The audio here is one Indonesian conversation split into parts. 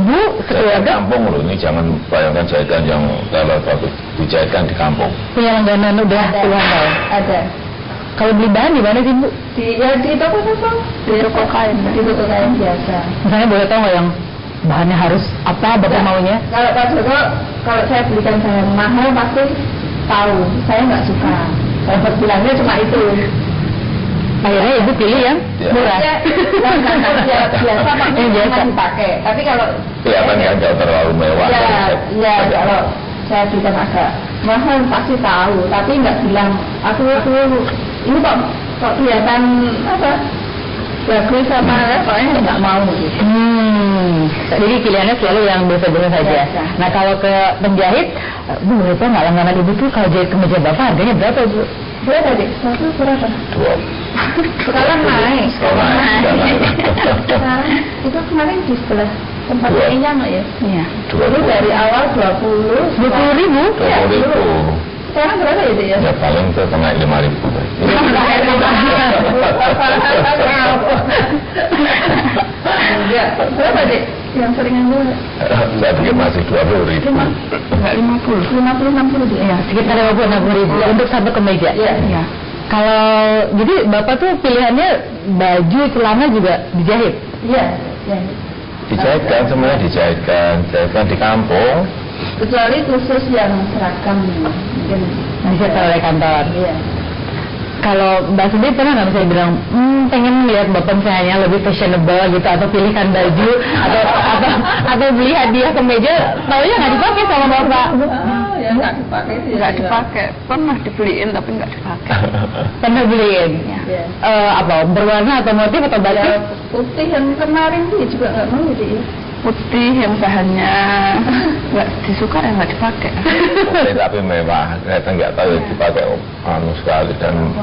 ibu sekeluarga. Kampung loh, ini jangan bayangkan jahitan yang kalau bagus dijahitkan di kampung. Punya langganan udah puluhan tahun. Ada. Kalau beli bahan di mana sih Bu? Di toko-toko. Di toko kain. Di toko kain biasa. Misalnya boleh tahu nggak yang bahannya harus apa Bapak maunya? Kalau Pak Joko, kalau saya belikan barang mahal pasti tahu. Saya nggak suka. Saya bilangnya cuma itu. Akhirnya ibu pilih yang murah. Ya, biasa Pak dipakai. Tapi kalau Kelihatan kan kalau terlalu mewah. ya kalau saya belikan agak mahal pasti tahu. Tapi nggak bilang aku ini kok kelihatan apa? Bagus sama pokoknya nggak mau gitu. Jadi pilihannya selalu yang biasa-biasa saja. Nah kalau ke penjahit, Bu, itu nggak langganan ibu tuh kalau jahit kemeja Bapak harganya berapa Bu? Berapa deh? Satu berapa? 2. Sekarang naik. Sekarang itu kemarin di sebelah tempat Enyang ya? Iya. Dulu dari awal 20.000. 20.000. Sekarang berapa itu ya? Ya paling itu kena 5.000. Berapa deh? Yang seringan dulu? Saya pikir masih 20.000. Enggak 50, 60 Ya, sekitar 50-60.000 untuk satu kemeja. Iya. Kalau jadi Bapak tuh pilihannya baju, celana juga dijahit? Iya. Dijahitkan, semuanya dijahitkan di kampung. Kecuali khusus yang seragam mungkin Bisa oleh kantor. Iya. Kalau Mbak sendiri pernah nggak misalnya bilang, pengen melihat Bapak misalnya lebih fashionable gitu, atau pilihkan baju, atau beli hadiah kemeja, taunya nggak dipakai sama Bapak? Ya nggak dipakai sih. Nggak dipakai. Pernah dibeliin tapi nggak dipakai. Pernah beliin? Ya. Apa berwarna atau motif atau batik? Putih yang kemarin sih juga nggak mau gitu ya. Putih yang bahannya nggak disuka ya nggak dipakai. Putih tapi mewah, ternyata nggak tahu dipakai sekali dan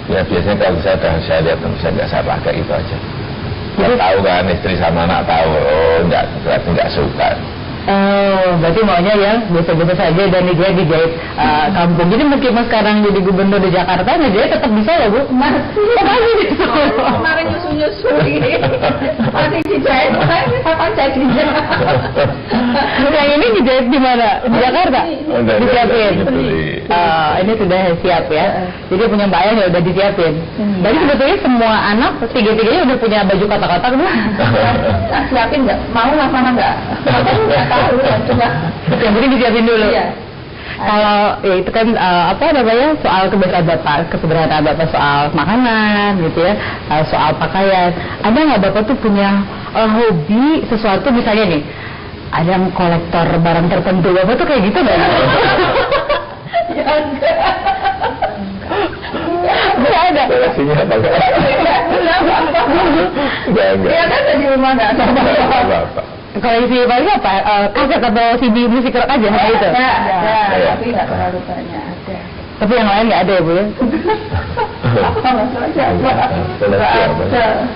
ya biasanya kalau saya lihat saya pakai itu aja. Nggak tahu kan istri sama anak tahu, nggak suka. Berarti maunya yang biasa-biasa saja dan dijahit kampung. Jadi meskipun sekarang jadi gubernur di Jakarta, ngejahit tetap bisa ya Bu? Masih bisa. Kemarin nyusul ini masih dijahit, kapan jadinya? Yang ini dijahit di mana? Di Jakarta? Disiapin. Ini sudah siap ya. Jadi punya Mbak Ayah ya udah disiapin. Jadi sebetulnya semua anak tiga-tiganya udah punya baju kotak-kotak Bu? Siapin nggak? Mau lah mana nggak? Nggak tahu ya cuma. Yang penting disiapin dulu. Iya. Kalau ya itu kan apa namanya soal kebiasaan Bapak, kesederhanaan Bapak soal makanan gitu ya, soal pakaian. Ada nggak Bapak tuh punya hobi sesuatu misalnya nih? Ada yang kolektor barang tertentu, Bapak tuh kayak gitu nggak? Ya enggak. Nggak ada. Koleksinya apa enggak? Enggak. Dia kan di rumah nggak ada Bapak. Koleksi paling apa? Kaset atau CD musik rock aja gitu? Ada, tapi nggak terlalu banyak ada. Tapi yang lain nggak ada ya Bu ya? Apa masalahnya? Koleksi apa?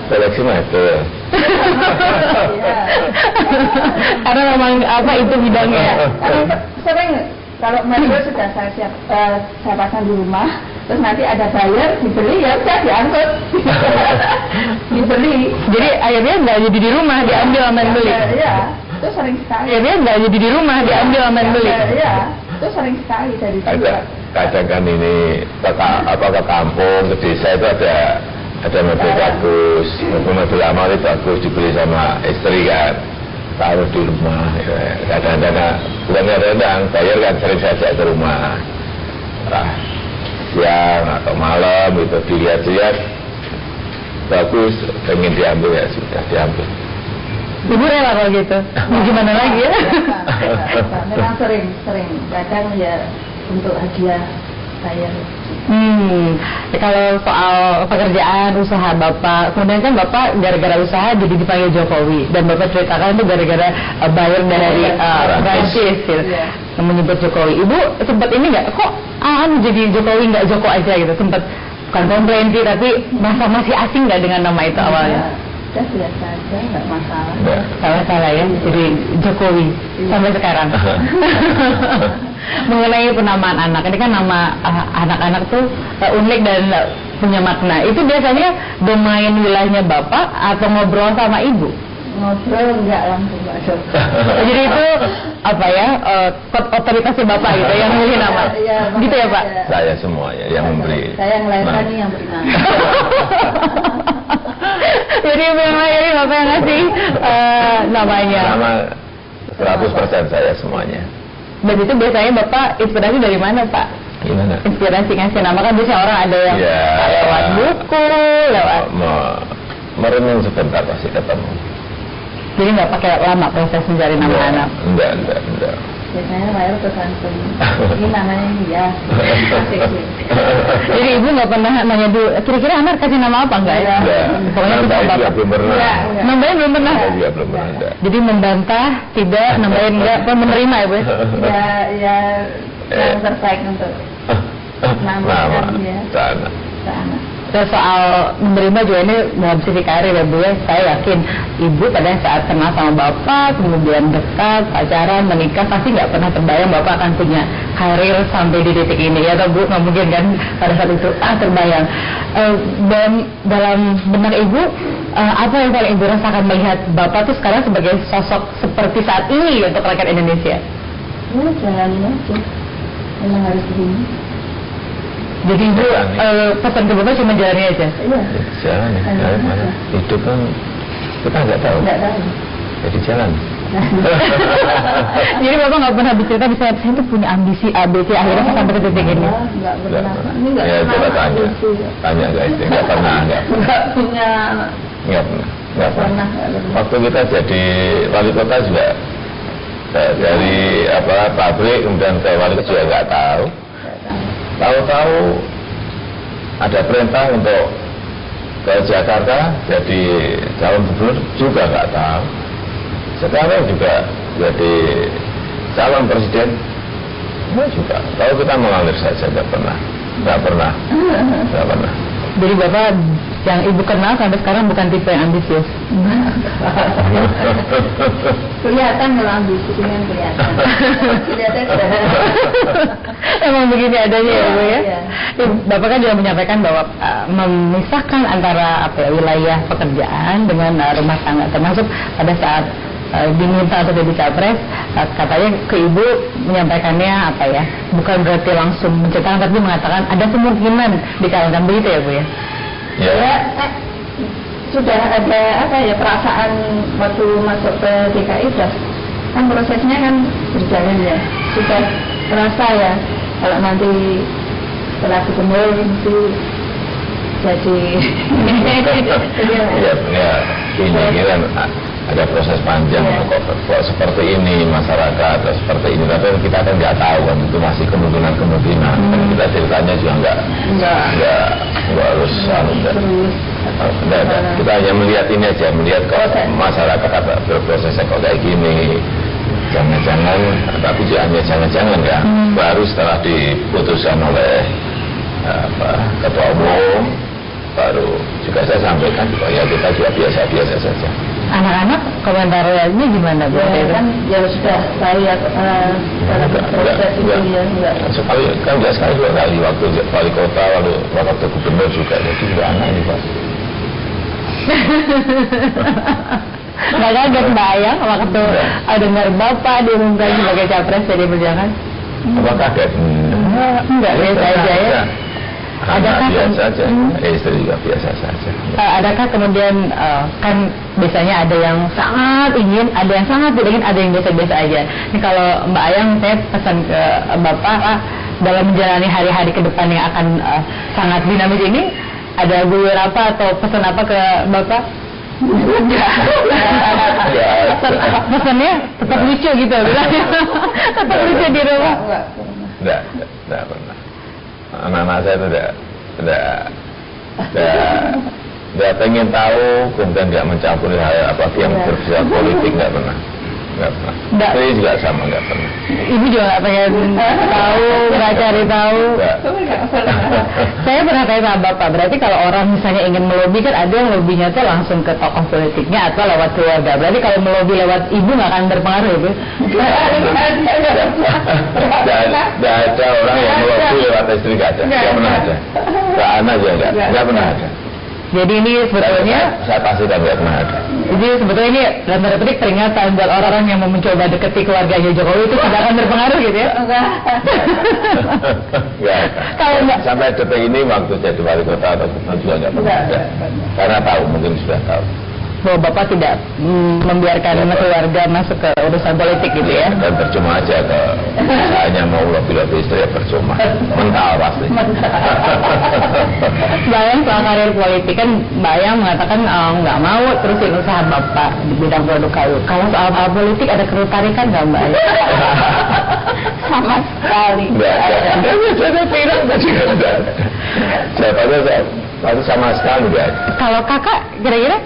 Koleksi itu. Karena memang apa itu bidangnya. Sering kalau mebel sudah saya pasang di rumah, terus nanti ada bayar dibeli ya udah diangkut. Dibeli. Jadi akhirnya nggak jadi di rumah, diambil sama yang beli. Iya, itu sering sekali. Akhirnya nggak jadi di rumah, diambil sama yang beli. Iya, itu sering sekali dari dulu. Kadang kan ini ke kampung, ke desa itu ada mobil bagus, mobil lama itu bagus dibeli sama istri kan, taruh di rumah. Kadang-kadang bukan kadang bayar kan sering saja ke rumah. Siang atau malam itu dilihat-lihat bagus, pengen diambil ya sudah diambil. Ibu rela kalau gitu, gimana lagi ya? Memang sering, kadang ya untuk hadiah saya. Ya kalau soal pekerjaan usaha Bapak, kemudian kan Bapak gara-gara usaha jadi dipanggil Jokowi, dan Bapak ceritakan itu gara-gara buyer dari Prancis gitu, menyebut Jokowi. Ibu sempat ini nggak, kok jadi Jokowi nggak Joko aja gitu, sempat bukan komplain sih, tapi masih asing nggak dengan nama itu awalnya? Udah biasa aja, nggak masalah. Nggak masalah ya, jadi Jokowi sampai sekarang. Mengenai penamaan anak, ini kan nama anak-anak tuh unik dan punya makna. Itu biasanya domain wilayahnya Bapak atau ngobrol sama Ibu? ngobrol enggak langsung masuk. Jadi itu apa ya, otoritasnya Bapak gitu yang milih nama, Iya, gitu ya Pak? Saya semuanya yang memberi. Saya yang lahirkan Nah. nih yang beri nama. Jadi Ibu yang lahirin, Bapak yang ngasih namanya. Nama 100% saya semuanya. Dan itu biasanya Bapak inspirasi dari mana Pak? Gimana? Inspirasi ngasih nama kan biasanya orang ada yang Ya. lewat buku, lewat. Merenung sebentar pasti ketemu. Jadi nggak pakai lama proses mencari nama anak. Enggak. Biasanya lahir terus langsung. Ini namanya dia. Asik sih. Jadi Ibu nggak pernah nanya dulu, kira-kira anak kasih nama apa enggak ya? Enggak. Pokoknya kita Saya juga Bapak. belum pernah. Enggak. Namanya belum pernah. Saya juga belum pernah. Enggak. Jadi membantah, tidak, nambahin enggak, apa menerima ya Bu? Ya yang terbaik untuk Nama. ya. Sana. anak. Terus soal menerima juga ini dalam sisi karir ya Bu ya, saya yakin Ibu pada saat kenal sama Bapak, kemudian dekat, pacaran, menikah, pasti nggak pernah terbayang Bapak akan punya karir sampai di titik ini ya atau Bu, nggak mungkin kan pada saat itu terbayang. Dan dalam benak Ibu, apa yang paling Ibu rasakan melihat Bapak tuh sekarang sebagai sosok seperti saat ini untuk rakyat Indonesia? Ya jalanin aja. Memang harus begini. Iya, Jadi Ibu pesan ke Bapak cuma jalani aja? Iya. Jalan ya. Jalan mana? Hidup kan kita nggak tahu. Enggak tahu. Jadi jalan. Jadi Bapak nggak pernah bercerita bisa saya tuh punya ambisi A, B, C, akhirnya saya sampai ke titik ini. Enggak pernah. Ini enggak Ya coba pernah. tanya. Tanya guys, nggak pernah. Enggak punya. Nggak pernah. Waktu kita jadi wali kota juga dari pabrik kemudian ke wali kota juga nggak tahu. Tahu-tahu ada perintah untuk ke Jakarta jadi calon gubernur juga nggak tahu. Sekarang juga jadi calon presiden juga tahu, kita mengalir saja, nggak pernah. Jadi Bapak yang Ibu kenal sampai sekarang bukan tipe yang ambisius. Kelihatan kalau ambisinya kelihatan. Emang begini adanya ya Bu ya. Iya. Bapak kan juga menyampaikan bahwa memisahkan antara wilayah pekerjaan dengan rumah tangga, termasuk pada saat diminta untuk jadi capres, katanya ke Ibu menyampaikannya bukan berarti langsung menceritakan, tapi mengatakan ada kemungkinan dicalonkan, begitu ya Bu ya? Ya, sudah ada perasaan waktu masuk ke DKI sudah kan prosesnya kan berjalan ya, sudah terasa ya kalau nanti setelah gubernur itu jadi ini kan ada proses panjang kok seperti ini masyarakat atau seperti ini, tapi kita kan nggak tahu kan, itu masih kemungkinan dan kita ceritanya juga nggak harus kita hanya melihat ini aja, melihat kok masyarakat berprosesnya kok kayak gini, jangan-jangan, tapi hanya jangan-jangan ya, baru setelah diputuskan oleh ketua umum baru juga saya sampaikan juga ya kita juga biasa-biasa saja. Anak-anak komentarnya gimana Bu? ya kan ya sudah tahu ya dalam proses itu ya enggak. Sekali kan nggak sekali dua kali, waktu wali kota, waktu gubernur juga, jadi juga anak ini Pak. Nggak kaget Mbak Ayang waktu dengar Bapak diumumkan sebagai capres PD Perjuangan? Apa kaget? Enggak, biasa aja ya. Adakah biasa saja, istri juga biasa saja. Adakah kemudian kan biasanya ada yang sangat ingin, ada yang sangat tidak ingin, ada yang biasa-biasa aja. Ini kalau Mbak Ayang, saya pesan ke Bapak dalam menjalani hari-hari ke depan yang akan sangat dinamis ini, ada gulir apa atau pesan apa ke Bapak? Pesannya tetap lucu gitu, bilangnya. Tetap lucu di rumah. Enggak pernah. Anak-anak saya itu enggak pengen tahu, kemudian enggak mencampuri hal apapun yang bersifat politik, enggak pernah. Saya juga sama, enggak pernah. Ibu juga nggak pengen tahu, nggak cari tahu. Saya pernah tanya sama Bapak, berarti kalau orang misalnya ingin melobi kan ada yang lobinya tuh langsung ke tokoh politiknya atau lewat keluarga. Berarti kalau melobi lewat Ibu nggak akan berpengaruh ya Bu? Tidak ada orang yang melobi lewat istri, nggak ada. Nggak pernah ada. Ke anak juga nggak pernah ada. Jadi ini sebetulnya saya pastikan nggak pernah ada. Jadi sebetulnya ini dalam tanda petik peringatan buat orang-orang yang mau mencoba deketi keluarganya Jokowi itu tidak akan berpengaruh gitu ya? Enggak. Enggak. Kalau enggak Sampai detik ini waktu jadi wali kota atau gubernur juga nggak pernah ada. Karena tahu, mungkin sudah tahu. bahwa Bapak tidak membiarkan keluarga masuk ke urusan politik gitu ya? Dan percuma aja kalau hanya mau lobby-lobby istri ya percuma. Mental pasti. Bayang soal karir politik kan Bayang mengatakan nggak mau terusin usaha Bapak di bidang produk kayu. Kalau soal politik ada ketertarikan nggak Mbak? Sama sekali. Nggak ada. Saya bilang tadi nggak ada. Saya sama sekali nggak ada. Kalau kakak kira-kira?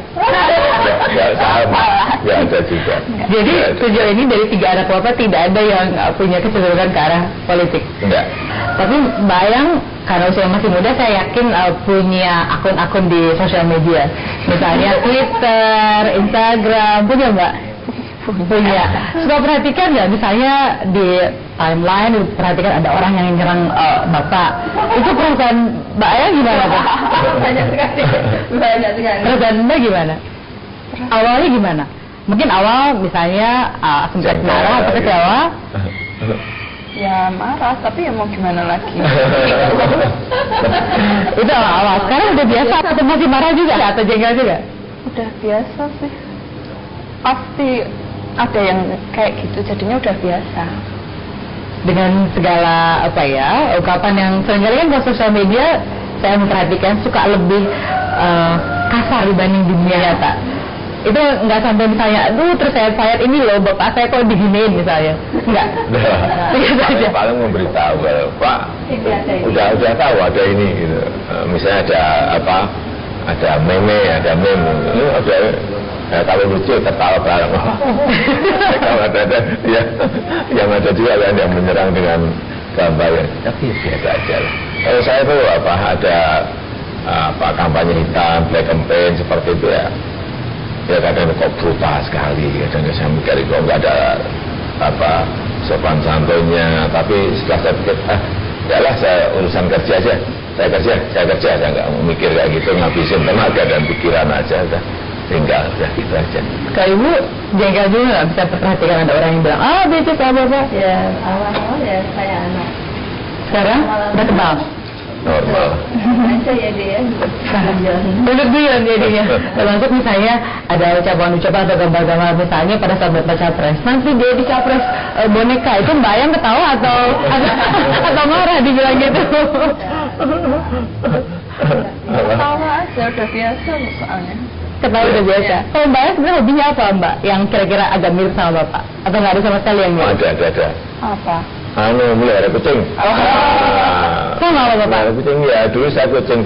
Nggak sama. Nggak ada juga. Jadi sejauh ini dari 3 anak Bapak tidak ada yang punya kecenderungan ke arah politik? Enggak. Tapi Bayang karena usia masih muda, saya yakin punya akun-akun di sosial media, misalnya Twitter, Instagram, punya Mbak? Punya. Suka perhatikan nggak misalnya di timeline perhatikan ada orang yang nyerang Bapak, itu perasaan Mbak Ayang gimana Pak? Banyak sekali. Banyak sekali. Perasaan Mbak gimana? Awalnya gimana? Mungkin awal misalnya sempat marah atau kecewa? Ya marah, tapi ya mau gimana lagi. Itu awal. Sekarang udah biasa atau masih marah juga atau jengkel juga? Udah biasa sih. Pasti ada yang kayak gitu, jadinya udah biasa. Dengan segala apa ya ungkapan yang seringkali kan di sosial media saya memperhatikan suka lebih kasar dibanding di dunia nyata. Itu nggak sampai misalnya, aduh terus saya ini loh Bapak saya kok diginiin misalnya, nggak? Paling memberitahu kalau Pak udah tahu ada ini gitu. Misalnya ada apa, ada meme, ada kalau lucu ketawa bareng. Kalau ada ya, yang ada juga kan yang menyerang dengan gambar ya, tapi biasa aja lah. Kalau saya tuh ada kampanye hitam, black campaign seperti itu ya. Ya kadang kok brutal sekali, kadang saya mikir kok nggak ada sopan santunnya, tapi setelah saya pikir yalah saya urusan kerja aja, saya kerja nggak mikir kayak gitu, ngabisin tenaga dan pikiran aja, udah tinggal udah gitu aja. Kalau Ibu jengkel juga nggak bisa perhatikan ada orang yang bilang beces Bapak? Ya awal-awal ya saya anak. Sekarang udah kenal? Normal. Aja ya dia. Bener-bener jadinya. Termasuk misalnya ada ucapan-ucapan atau gambar-gambar misalnya pada saat baca pres, nanti dia di capres boneka, itu Mbak Ayang ketawa atau marah dibilang gitu? Ketawa aja udah biasa soalnya. Ketawa udah biasa. Kalau Mbak Ayang sebenarnya hobinya apa Mbak? Yang kira-kira agak mirip sama Bapak? Atau nggak ada sama sekali yang mirip? Ada. Apa? Melihara kucing. Kok nggak apa-apa? Melihara kucing ya, dulu saya kucing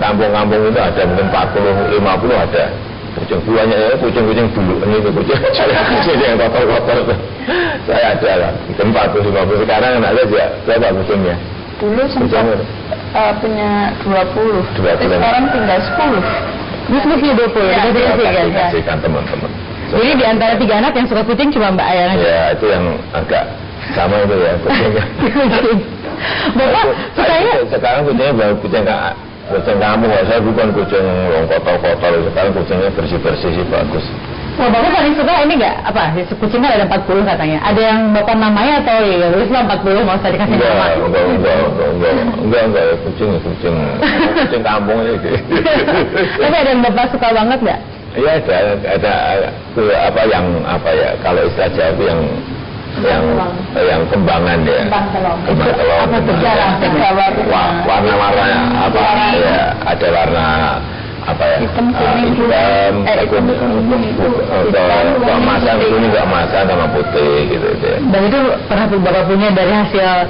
kampung-kampung itu ada mungkin 40-50 ada. Kucing buahnya ya, kucing dulu ini itu kucing yang kotor-kotor. Saya ada lah, mungkin 40-50. Sekarang ada aja berapa kucingnya? Dulu sempat punya 20. Tapi sekarang tinggal 10. Terus punya 20, kasihkan teman-teman. Jadi di antara 3 anak yang suka kucing cuma Mbak Ayang aja? Ya, itu yang agak sama itu ya, kucingnya. Bapak, sukanya? Sekarang kucingnya baru kucing kamu, saya bukan kucing yang kotor-kotor, sekarang kucingnya bersih-bersih sih, bagus. Wah, Bapak paling suka ini nggak? Kucing kan ada 40 katanya. Ada yang Bapak namanya atau ya tulislah 40, mau saya dikasih nama? Enggak, kucing kampung ini. Tapi ada yang Bapak suka banget nggak? Iya, ada yang kalau istilah Jawa itu yang kembangan ya. Kembang telur. Warna-warna ya, ada warna hitam, kemasan kuning, nggak kemasan sama putih gitu ya. Dan itu pernah Bapak punya dari hasil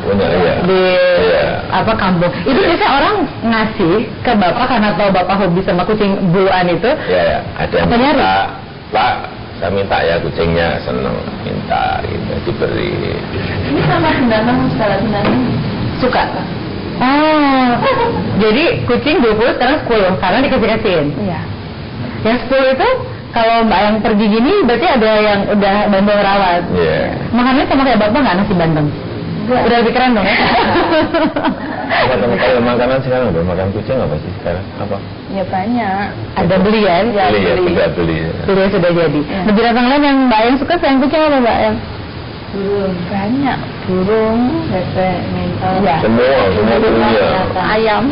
kampung. Itu biasanya orang ngasih ke Bapak karena tahu Bapak hobi sama kucing buluan itu. Ya, ada yang minta, Pak, saya minta ya kucingnya, seneng minta gitu, diberi. Ini sama binatang, segala binatang Suka? Jadi kucing 20 sekarang 10 karena dikasih-kasihin? Iya. Yang 10 itu kalau Mbak yang pergi gini berarti ada yang udah bantu merawat? Iya. Makannya sama kayak Bapak nggak nasi bandeng? Udah pikiran dong ya? Apa kalau makanan sekarang udah makan kucing apa sih sekarang? Apa? Ya banyak. Ada beli ya? Beli ya, tinggal beli. Beli sudah jadi. Nah, binatang lain yang Mbak Ayang suka selain kucing apa Mbak Ayang? Burung banyak. Burung, bebek, mentok. Ya. Semua punya. Ayam.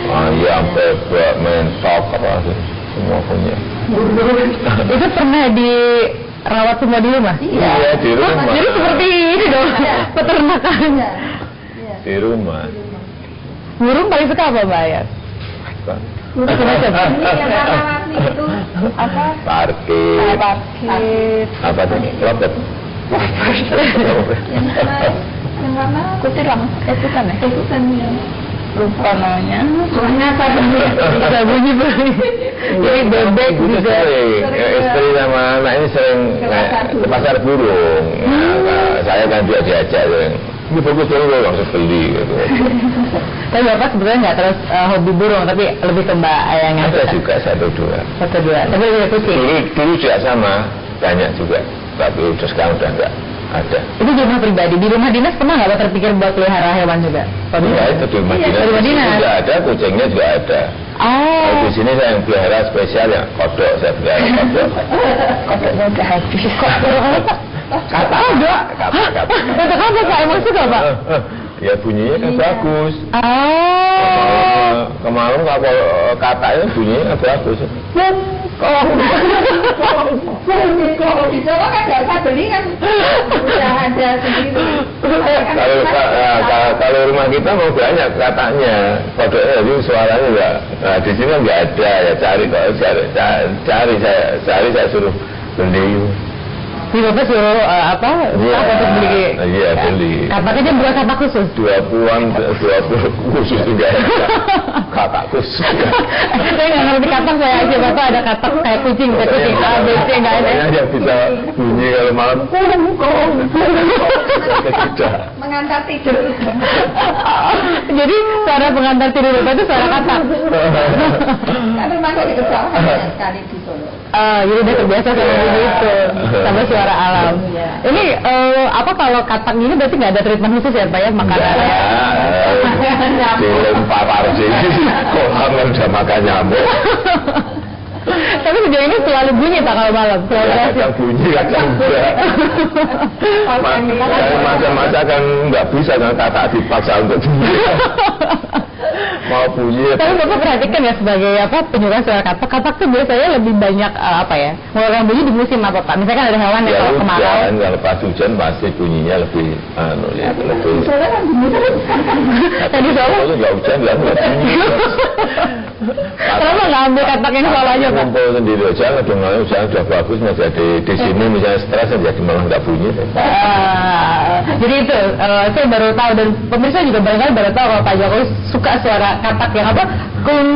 Ayam, bebek, mentok apa sih? Semua punya. Itu pernah dirawat semua di rumah? Iya, di rumah. Jadi seperti ini dong, peternakan. Di rumah. Burung paling suka apa Mbak Ayang? Macam-macam. Yang warna-warni itu apa? Parkir. Parkir. Apa tuh? Robot. Yang warna kutilang. Bukan ya? Bukan ya. Lupa namanya. Warna apa? Bisa bunyi. Jadi bebek juga. Istri sama anak ini sering ke pasar burung. Nah, saya kan juga diajak. Ini bagus dulu langsung beli gitu. Tapi Bapak sebetulnya nggak terus hobi burung, tapi lebih ke Mbak Ayang yang Ada suka. juga satu dua. Tapi lebih kucing. Dulu juga sama, banyak juga. Tapi udah sekarang udah enggak ada. Itu di rumah pribadi. Di rumah dinas pernah nggak Bapak terpikir buat pelihara hewan juga? Ya itu di rumah dinas. di rumah dinas. Juga ada, kucingnya juga ada. Oh. Di sini saya yang pelihara spesial ya kodok, saya pelihara kodok. Kodoknya udah habis. Kata. Untuk apa Pak? Emang suka Pak? Ya bunyinya kan bagus. Oh. Kemarin kalau katanya bunyinya bagus. Di Jawa kan nggak usah beli kan, udah ada sendiri. Kalau rumah kita mau banyak katanya, kodoknya itu suaranya enggak. Nah di sini nggak ada ya cari saya suruh beli. Di Bapak suruh apa? Iya, Untuk beli. iya beli. Kapaknya buat kapak khusus. 20 khusus juga ada. Kapak khusus. Saya nggak ngerti kapak saya aja Bapak ada kapak kayak kucing A, B, C nggak ada. Pokoknya dia bisa bunyi kalau malam. Tidak. Mengantar tidur. Jadi suara pengantar tidur Bapak itu suara kapak. Kan rumah saya di Kesawahan sekali di Solo. Jadi udah terbiasa sama bunyi itu, sama suara alam. Ini apa kalau katak ini berarti nggak ada treatment khusus ya Pak ya makanannya? Dilempar aja. Kolam udah makan nyamuk. Tapi sejauh ini selalu bunyi Pak kalau malam. Selalu Ya, kadang bunyi, kadang enggak. Masa-masa kan nggak bisa kan katak dipaksa untuk bunyi. Mau bunyi. Tapi Bapak perhatikan ya sebagai apa penyuka suara katak. Katak tuh biasanya lebih banyak apa ya? Mengeluarkan bunyi di musim apa Pak? Misalkan ada hewan yang Ya kalau kemarau. hujan, kalau pas hujan pasti bunyinya lebih lebih. Soalnya kan bunyi terus. Tadi soalnya Kalau nggak hujan nggak bunyi. kenapa nggak ambil katak yang soal aja Pak? Ngumpul sendiri aja, kadang hujan udah bagus, mau jadi di sini misalnya stres jadi malah nggak bunyi. Jadi itu saya baru tahu dan pemirsa juga barangkali baru tahu kalau Pak Jokowi suka suara katak yang apa? Kung.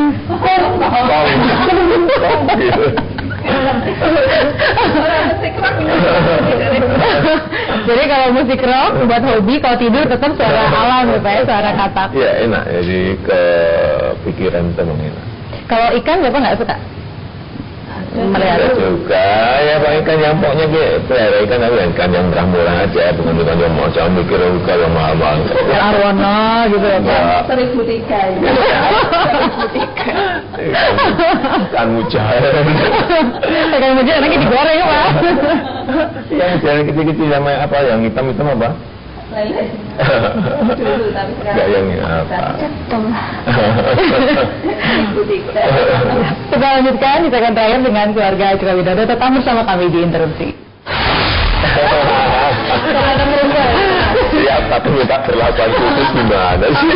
Jadi kalau musik rock buat hobi, kalau tidur tetap suara alam ya Pak ya, suara katak. Iya enak, jadi kepikiran itu enak. Kalau ikan Bapak nggak suka? Ada juga, ya Pak ikan yang pokoknya pelihara ikan tapi ikan yang murah-murah aja, bukan ikan yang mau jangan mikir ikan yang mahal-mahal. Yang arwana gitu ya Pak. 1.003 ya. 1.003. Ikan mujair. Ikan mujair anaknya digoreng ya Pak. Yang mujair kecil-kecil sama apa, yang hitam-hitam apa? Lele. Dulu tapi sekarang. Enggak yang apa. Cetung. 1.003. Kita lanjutkan di segmen terakhir dengan keluarga Joko Widodo. Tetap bersama kami di Interupsi. Siap, tapi minta perlakuan khusus gimana sih?